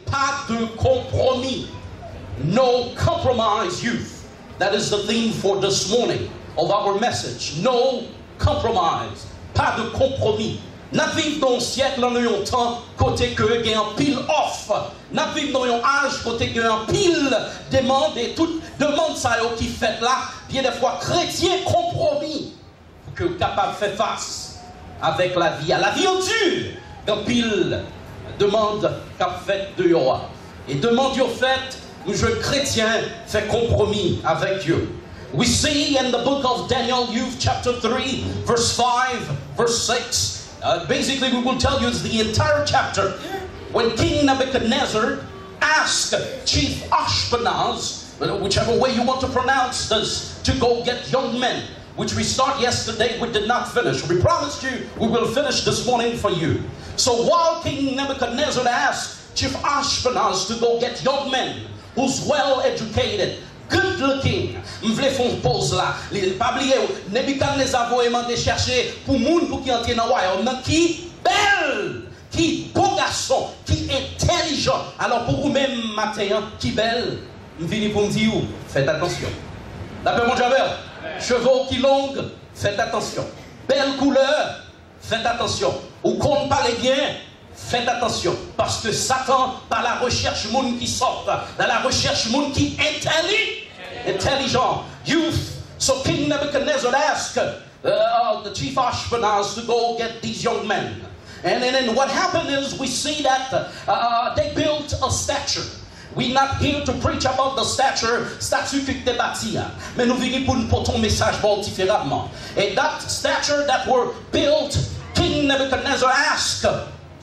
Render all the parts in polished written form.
Pas de compromis. No compromise, youth. That is the theme for this morning of our message. No compromise. Pas de compromis. Nous vivons dans un siècle, dans un temps, côté que il y a un pile off. Nous vivons dans un âge, côté que il y a un pile demande et toute demande ça qui fait là. Bien des fois, chrétiens compromis pour que capable de faire face avec la vie. À la vie en dure, un pile demande qu'a fait de Yoa. Et demande au fait, nous jeunes chrétiens fait compromis avec Dieu. We see in the book of Daniel, youth chapter 3, verse 5, verse 6. Basically, we will tell you it's the entire chapter. When King Nebuchadnezzar asked Chief Ashpenaz, whichever way you want to pronounce this, to go get young men, which we started yesterday, we did not finish. We promised you we will finish this morning for you. So while King Nebuchadnezzar asked Chief Ashpenaz to go get young men who's well educated, good looking, m'vle font pause là. Pas oublier, Nebuchadnezzar voyait m'en chercher pour moun pour qui entre dans royaume qui belle, qui bon garçon, qui intelligent. Alors pour vous même matin, qui belle, m'vini pour me dire faites attention. D'après mon Javel, chevaux qui longues, faites attention. Belle couleur, faites attention. Ou qu'on parle bien, faites attention, parce que Satan, par la recherche monde qui sort, dans la recherche monde qui intelligent, youth. So King Nebuchadnezzar asked the chief Ashpenaz to go get these young men. And then what happened is we see that they built a statue. We're not here to preach about the statue qui était bâtie, mais nous venons pour nous porter un message différemment. And that statue that were built, King Nebuchadnezzar asked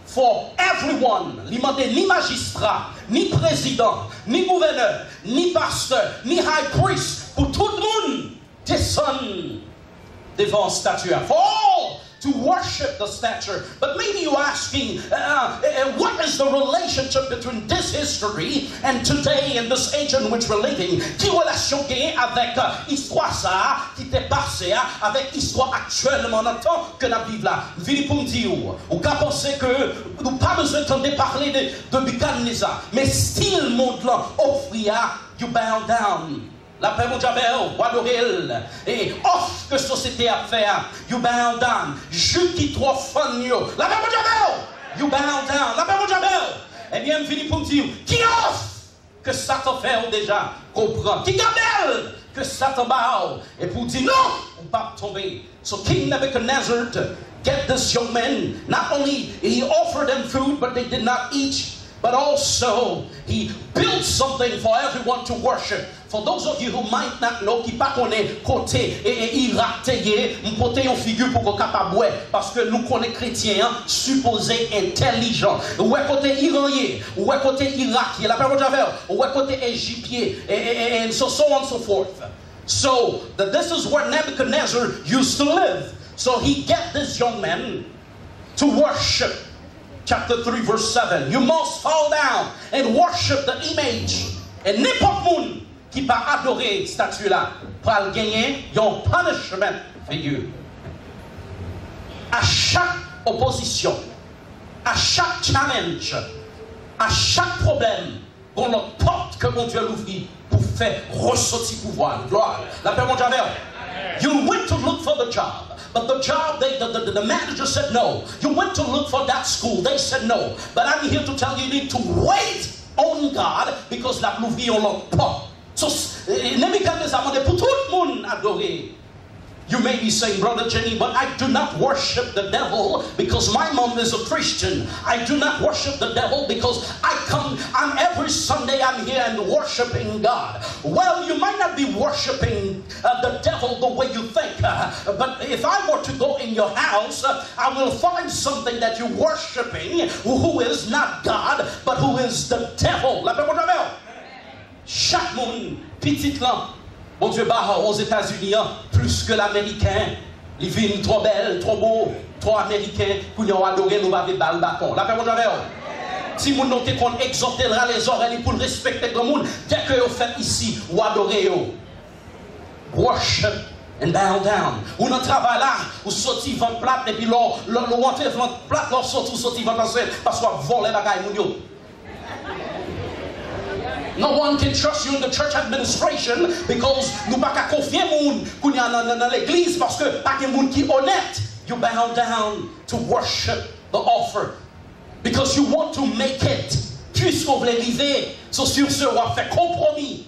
for everyone, ni magistrat, ni président, ni gouverneur, ni pasteur, ni high priest, pour tout le monde descendre devant la statue. For all to worship the statue. But maybe you're asking, what is the relationship between this history and today in this age in which we're living? Qui relation gagne avec histoire ça, qui t'est passé avec histoire actuellement dans le temps que nous vivons là? Vini pour me dire, ou qu'à penser que nous pas besoin d'entendre parler de Nebuchadnezzar, mais style monde là, offrir, you bow down. La paix mon Javel, Wadoril, et off que société a fait, you bow down, je qui trop fun yo, la paix mon Javel, you bow down, la paix mon Javel, eh bien, me finit pour me dire, qui off que Satan fait déjà, comprend, qui gabelle que Satan bow, et pour dire non, on va tomber. So King Nebuchadnezzar to get this young men, not only he offered them food, but they did not eat. But also, he built something for everyone to worship. For those of you who might not know, qui pas connaît côté Irak teye, m'pote yon figure pour qu'on capable parce que nous connaît chrétiens supposés intelligents. Ou côté iranien, ou côté irakien, la parole Javel, ou côté égyptien, and so on and so forth. So this is where Nebuchadnezzar used to live. So he get this young man to worship. Chapter 3 verse 7. You must fall down and worship the image. Et n'importe monde qui va adorer cette statue là va gagner un punishment for you. À chaque opposition, à chaque challenge, à chaque problème, on a porte que mon Dieu l'ouvrit pour faire ressortir pouvoir. Gloire. La paix mon Javel. You went to look for the job. But the job, the manager said no. You went to look for that school. They said no. But I'm here to tell you, you need to wait on God because la pluie on l'autre pas. So, Nebuchadnezzar a demandé pour tout le monde adorer. You may be saying, Brother Jenny, but I do not worship the devil because my mom is a Christian. I do not worship the devil because I'm every Sunday I'm here and worshiping God. Well, you might not be worshiping the devil the way you think. But if I were to go in your house, I will find something that you're worshiping who is not God, but who is the devil. La paix, chaque monde, petit là, bon Dieu, bah, aux États-Unis, plus que l'Américain, les vignes trop belles, trop beaux, trop américains, pour nous adorer, nous avons des balles bâton. La paix, mon Dieu, si nous n'avons qu'on exhortera les oreilles pour respecter le monde, dès que vous faites ici, vous adorez, worship and bow down. Ou dans le travail là, vous sortez vent plate, et puis l'on rentre vent plate, l'on sorti vent parce qu'on vole les bagailles, No one can trust you in the church administration because nous pas qu'à confier moun dans l'église parce que pas de moun qui honnête. You bow down to worship the offer because you want to make it. Puisqu'on veut arriver, c'est sur ce on va faire compromis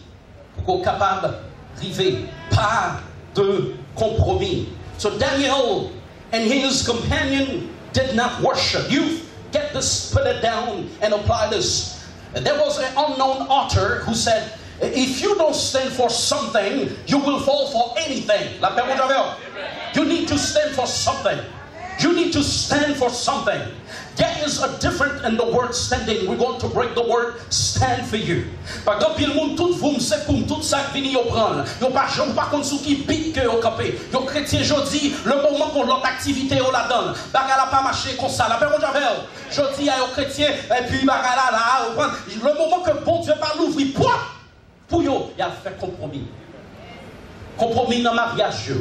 pour qu'on capable d'arriver. Pas de compromis. So Daniel and his companion did not worship. You get this, put it down and apply this. There was an unknown author who said, if you don't stand for something, you will fall for anything. La paix, you need to stand for something. You need to stand for something. There is a difference in the word standing. We're going to break the word stand for you. Par exemple, le monde tout vous c'est pour tout ça vini yo prendre. Yo pas jambe pas contre sou qui pique que yo campé. Yo chrétien jodi, le moment qu'on l'autre activité on la donne. Bagala pas marcher comme ça. La paix mon javel. Jodi a yo chrétien et puis bagala là, le moment que bon Dieu va l'ouvrir pour yo, il a fait compromis. Compromis dans mariage yo.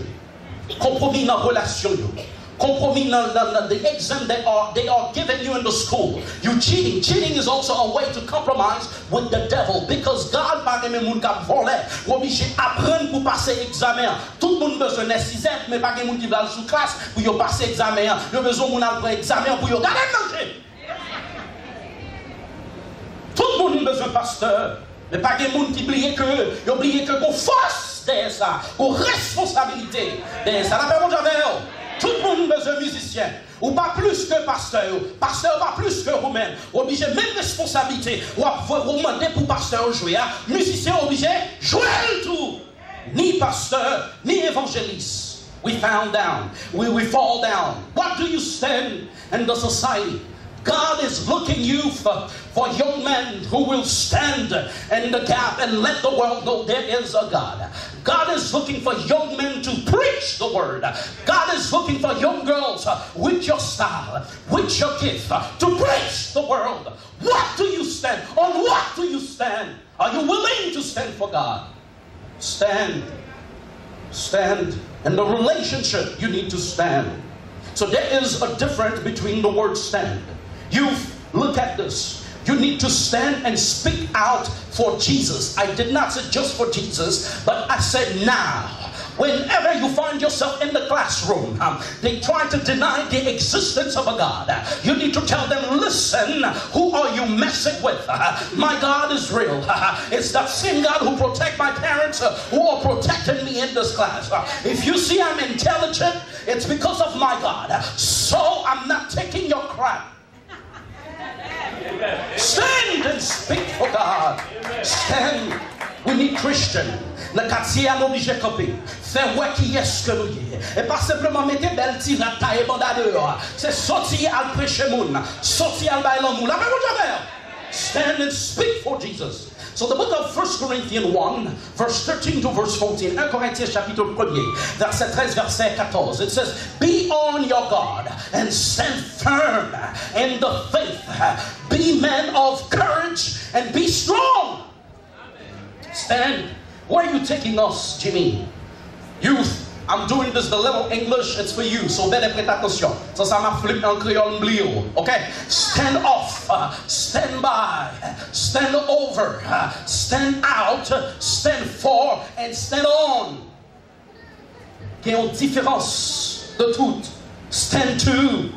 Compromis dans relation yo. Compromis dans the exam they are giving you in the school. You cheating. Cheating is also a way to compromise with the devil because God pas aimer moun k'ap voler. Obligé apprendre pour passer examen. Tout le monde besoin d'un sixième mais pas moun qui va sous classe pour yo passer examen. Yo besoin moun après examen pour yo garder manger. Tout le monde besoin pasteur mais pas moun qui oublie que qu'on force derrière ça, qu'on responsabilité derrière ça. La paix mon javel. Tout le monde besoin de musicien. Ou pas plus que pasteur. Pasteur pas plus que vous-même. Obligé même responsabilité. Ou vous demandez pour pasteur jouer. Musicien obligé jouer le tout. Ni pasteur, ni évangéliste. We found down. We fall down. What do you stand in the society? God is looking you for young men who will stand in the gap and let the world know there is a God. God is looking for young men to preach the word. God is looking for young girls with your style, with your gift, to preach the world. What do you stand? On what do you stand? Are you willing to stand for God? Stand. Stand. In the relationship, you need to stand. So there is a difference between the word stand. You look at this. You need to stand and speak out for Jesus. I did not say just for Jesus, but I said now. Whenever you find yourself in the classroom, they try to deny the existence of a God. You need to tell them, listen, who are you messing with? My God is real. It's that same God who protect my parents who are protecting me in this class. If you see I'm intelligent, it's because of my God. So I'm not taking your crap. Stand and speak for God. Stand. We need Christian. Le quartier a obligé de camper. Faire ouais qui est-ce que nous y. Et pas simplement mettre belle tirade taille banda dehors. C'est sortir à prêcher moun. Sortir à bailler l'homme. La même chose. Stand and speak for Jesus. So the book of 1 Corinthians 1, verse 13 to verse 14. 1 Corinthiens chapitre 1er, verset 13, verset 14. It says, be on your guard and stand firm in the faith. Be men of courage and be strong. Stand. Where are you taking us, Jimmy? Youth. I'm doing this the little English, it's for you, so better prête attention. Ça m'a flip en créole blio. Okay? Stand off, stand by, stand over, stand out, stand for, and stand on. Il y a une différence de tout. Stand to,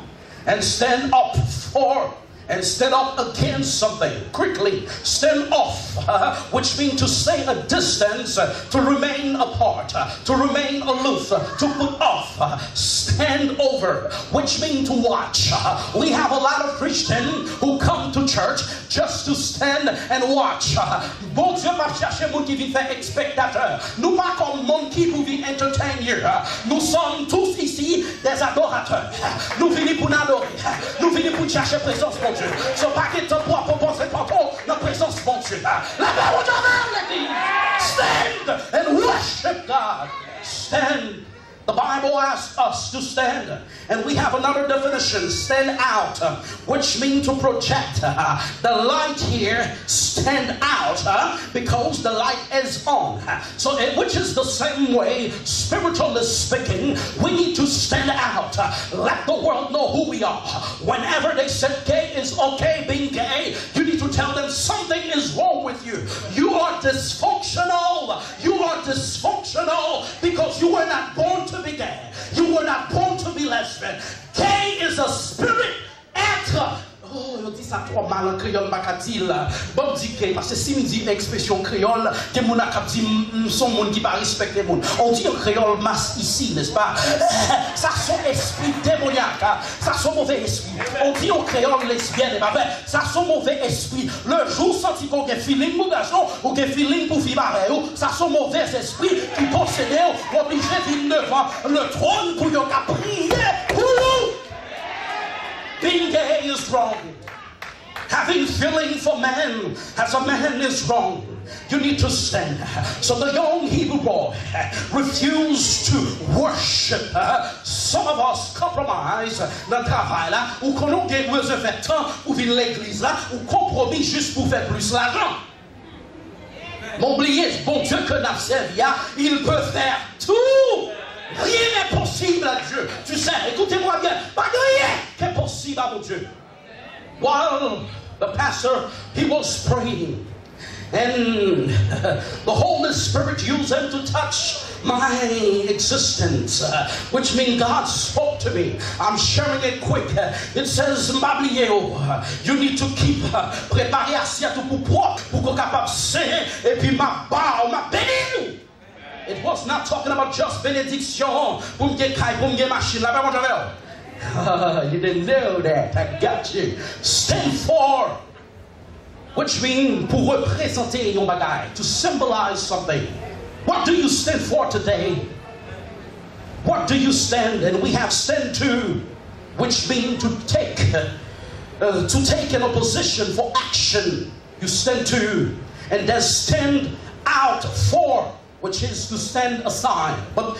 and stand up for, and stand up against something quickly. Stand off, which means to stay a distance, to remain apart, to remain aloof, to put off. Stand over, which means to watch. We have a lot of Christians who come to church just to stand and watch. Bon Dieu va chercher moun qui vit faire spectateur. Nous pas comme moun qui pour vivre entertainer. Nous sommes tous ici des adorateurs. Nous venons pour adorer. Nous venons pour chercher présence de Dieu. So pas que ton poids pour penser tantôt la présence de Dieu. La parole de Dieu. Stand and worship God. Stand. The Bible asks us to stand, and we have another definition, stand out, which means to project. The light here, stand out, because the light is on. So, which is the same way, spiritually speaking, we need to stand out. Let the world know who we are. Whenever they said gay is okay, being gay, you need to tell them something is wrong with you. You are dysfunctional. You are dysfunctional because you were not born to be gay. You were not born to be lesbian. Gay is a spirit. Être. Oh, on dit ça trop mal en créole, pas qu'à dire. Bon, dit gay, parce que si on dit expression créole, que mon a dit son monde qui pas respecter monde. On dit en créole masse ici, n'est-ce pas? Ça son esprit démoniaque, ça son mauvais esprit. On dit en créole lesbienne, pas vrai? Ça son mauvais esprit. Le jour senti qu'on a feeling pour garçon ou que feeling pour fille pareil, ça son mauvais esprit qui possède obligé de venir devant le trône pour yon ka prier pour nous. Being gay is wrong. Having feeling for man as a man is wrong. You need to stand. So the young Hebrew boy refused to worship. Some of us compromise dans le travail là, ou qu'on a besoin de faire temps pour venir l'église là, ou compromis juste pour faire plus l'argent. M'oubliez, bon Dieu que nous servi, il peut faire tout. Rien n'est possible à Dieu. Tu sais, écoutez-moi bien, pas de rien n'est possible à mon Dieu. While the pastor, he was praying, and the Holy Spirit used him to touch my existence, which means God spoke to me. I'm sharing it quick. It says, you need to keep préparer assiette pour propre, pour qu'on capable saigner, et puis ma barre, ma béni. It was not talking about just benediction. You didn't know that. I got you. Stand for, which means pour représenter yon bagay, to symbolize something. What do you stand for today? What do you stand? And we have stand to, which means to take an opposition for action. You stand to, and then stand out for, which is to stand aside. But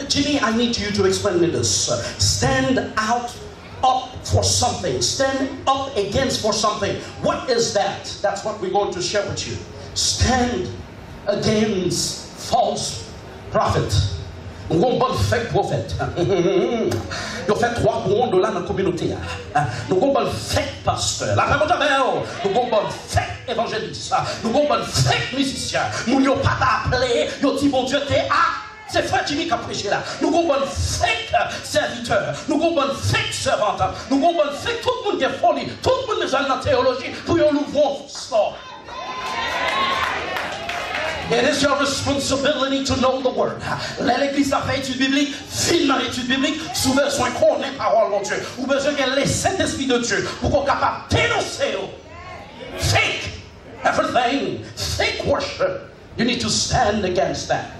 Jimmy, I need you to explain me this. Stand out up for something. Stand up against for something. What is that? That's what we're going to share with you. Stand against false prophet. Nous avons bon fake prophète. Nous fait 3 millions de dollars dans la communauté. Nous avons bon fake pasteur. La parole de Dieu. Nous avons bon fake évangéliste. Nous avons bon fake musicien. Nous n'avons pas appelé. Nous dit bon Dieu t'es à. C'est frère Jimmy qui a prêché là. Nous avons bon fake serviteur. Nous avons bon fake servante. Nous avons bon fake tout le monde qui est folie. Tout le monde est dans la théologie pour nous ouvrir sport. It is your responsibility to know the word. L'église a fait étude biblique, film dans l'étude biblique, sous besoin qu'on ait parole de Dieu, ou besoin qu'elle laisse cet esprit de Dieu pour qu'on soit capable de dénoncer. Fake everything, fake worship. You need to stand against that.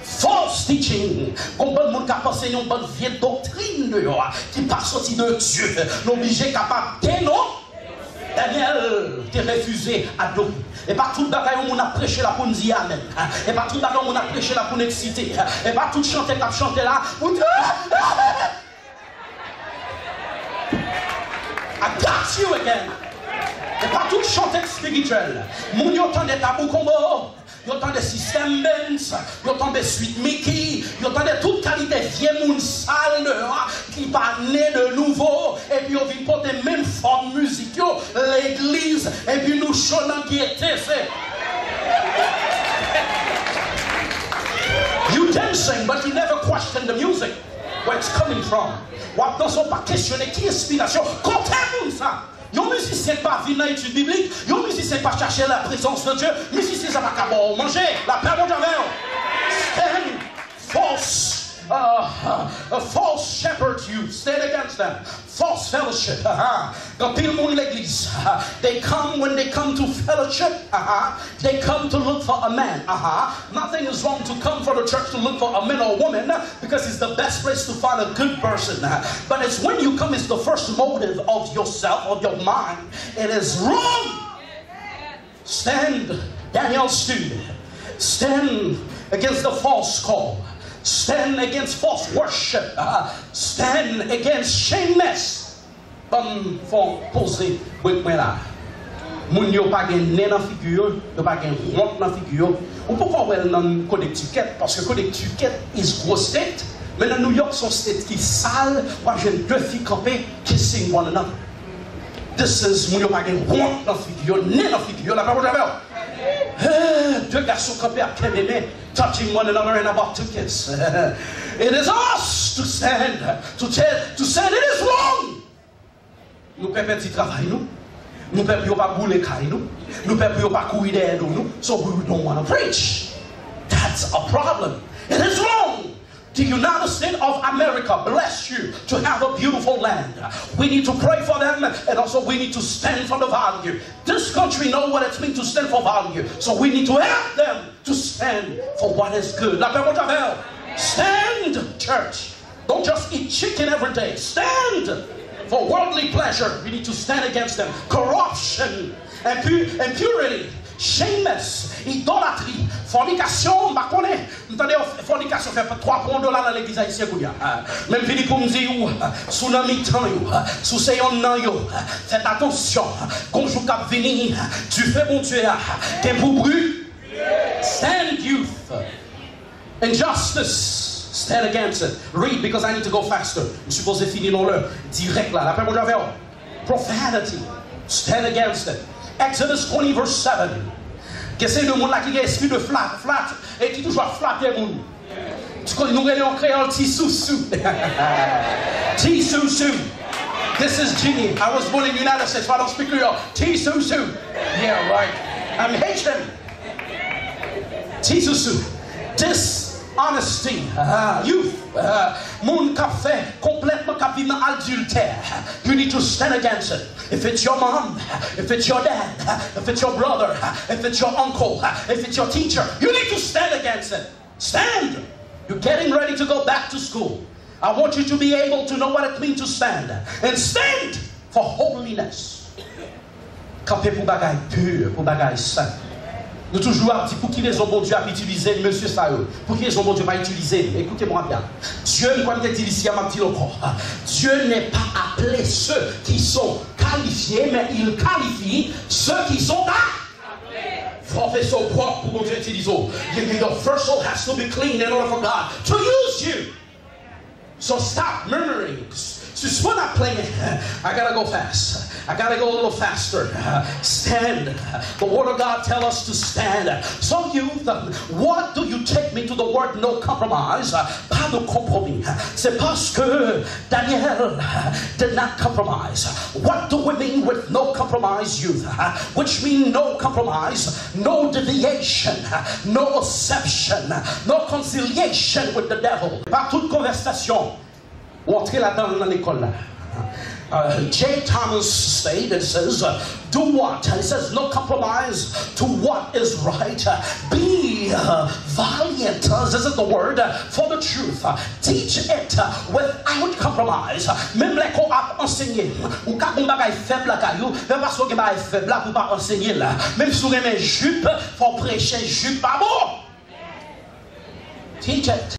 False teaching, comme bon monde qui a pensé une bonne vieille doctrine qui pas sorti de Dieu, l'obligé capable de dénoncer. Daniel t'est refusé à adorer. Et pas tout bagaille où on a prêché là pour nous dire amen. Et pas tout bagaille où on a prêché là pour nous exciter. Et pas tout chanter qu'a chanté là pour dire I got you again. Et pas tout chanter spirituel. Moun yo tande tabou combo. Yo tande system Benz, yo tande suite Mickey, yo tande toute qualité vieux moun sale qui pas né de nouveau et puis on vient porter même forme musique l'église et puis nous chantons qui était fait. You dancing but you never question the music where it's coming from. Ou dans son pas questionner qui inspiration. Comptez-vous ça. Yon musicien pas vivre dans l'étude biblique, yon musicien pas chercher la présence de Dieu, musicien ça va qu'à manger, la paix de Dieu. Stand false. False shepherds you stand against them. False fellowship. Quand tout le monde l'église, they come when they come to fellowship. They come to look for a man. Nothing is wrong to come for the church to look for a man or a woman because it's the best place to find a good person. But it's when you come, it's the first motive of yourself, of your mind. It is wrong. Stand, Daniel stood. Stand against the false call. Stand against false worship. Stand against shameless. For poser with me là. Moun yo pas gen nez dans figure, yo pas gen honte dans figure. Ou pourquoi well dans Connecticut parce que Connecticut is gross state. Mais dans New York son state qui sale, moi j'ai deux filles campées kissing one another. This is moun yo pas gen honte dans figure, nez dans figure, la parole de deux garçons campés à Kébémé, touching one another and about to kiss. It is us to stand, to say it is wrong. Nous faisons petit travail, nous. Nous ne pouvons pas bouler nous. Nous ne pouvons pas courir derrière nous. So we don't want to preach. That's a problem. It is wrong. The United States of America bless you to have a beautiful land. We need to pray for them and also we need to stand for the value. This country knows what it means to stand for value. So we need to help them to stand for what is good. Stand, church. Don't just eat chicken every day. Stand for worldly pleasure. We need to stand against them. Corruption, impurity, shameless, idolatry, fornication. Je connais. Entendez, fornication fait $3 dans l'église haïtienne. Même fini pour me dire, tsunami temps, sous ces yon, faites attention. Quand je vais venir, tu fais mon Dieu, t'es pour bruit. Stand, youth. Injustice. Stand against it. Read because I need to go faster. Je suis supposé finir dans l'heure. Direct là. La parole de profanity. Stand against it. Exodus 20 verse 7. Qu'est-ce que le monde là qui a esprit de flat, et qui toujours flatter le monde. Tu connais nous en créole Tissou. Tissou. This is Genie. I was born in the United States, so I don't speak Creole. Tissou. Yeah, right. I'm Haitian. Tissou. Honesty, youth, moun ka fait complètement ka vivre dans adultère. You need to stand against it. If it's your mom, if it's your dad, if it's your brother, if it's your uncle, if it's your teacher, you need to stand against it. Stand. You're getting ready to go back to school. I want you to be able to know what it means to stand. And stand for holiness. Campé pour bagaille pur, pour bagaille saint. Nous toujours dit pour qui les hommes bon Dieu a utilisé monsieur Sayo, pour qui les hommes bon Dieu va utiliser. Écoutez-moi bien. Dieu, quand il dit ici, m'a dit encore, Dieu n'est pas appelé ceux qui sont qualifiés, mais il qualifie ceux qui sont appelés. Professeur propre pour Dieu utiliser. Your first soul has to be clean in order for God to use you. So stop murmuring. Just when I'm playing, I gotta go fast. I gotta go a little faster. Stand. The Word of God tells us to stand. Some of you, what do you take me to the word no compromise? Pas de compromis. C'est parce que Daniel did not compromise. What do we mean with no compromise, youth? Which means no compromise, no deviation, no exception, no conciliation with the devil. Pas toute conversation. Ou entrer là-dedans dans l'école là. J. Thomas said, it says, do what? It says, no compromise to what is right. Be valiant, this is the word, for the truth. Teach it without compromise. Même les qu'on a enseigné, ou quand on a faible à caillou, même parce qu'on a faible là pour pas enseigner là. Même si on a une jupe, faut prêcher jupe pas bon. Teach it.